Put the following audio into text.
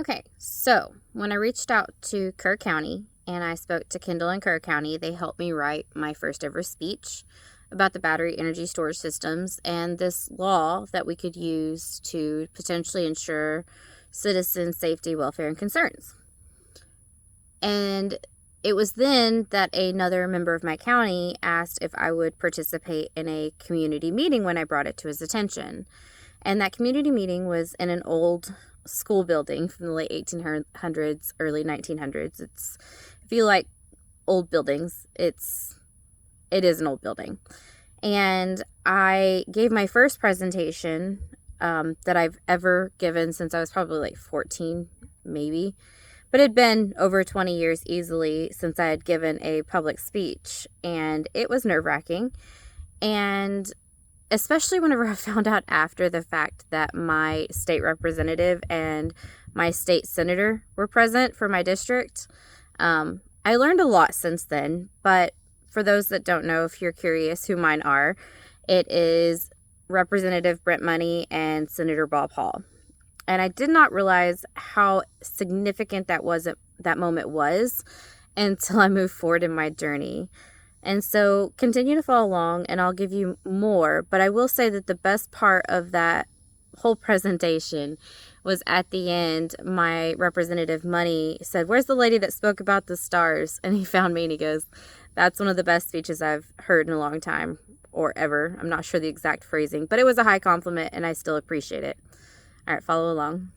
Okay, so when I reached out to Kerr County and I spoke to Kendall and Kerr County, they helped me write my first ever speech about the battery energy storage systems and this law that we could use to potentially ensure citizen safety, welfare, and concerns. And it was then that another member of my county asked if I would participate in a community meeting when I brought it to his attention. And that community meeting was in an old school building from the late 1800s, early 1900s. If you like old buildings, it is an old building. And I gave my first presentation that I've ever given since I was probably like 14, maybe. But it had been over 20 years easily since I had given a public speech, and it was nerve-wracking. And especially whenever I found out after the fact that my state representative and my state senator were present for my district. I learned a lot since then, but for those that don't know, if you're curious who mine are, it is Representative Brent Money and Senator Bob Hall. And I did not realize how significant that moment was until I moved forward in my journey. And so continue to follow along and I'll give you more. But I will say that the best part of that whole presentation was at the end, my Representative Money said, "Where's the lady that spoke about the stars?" And he found me and he goes, "That's one of the best speeches I've heard in a long time or ever." I'm not sure the exact phrasing, but it was a high compliment and I still appreciate it. All right, follow along.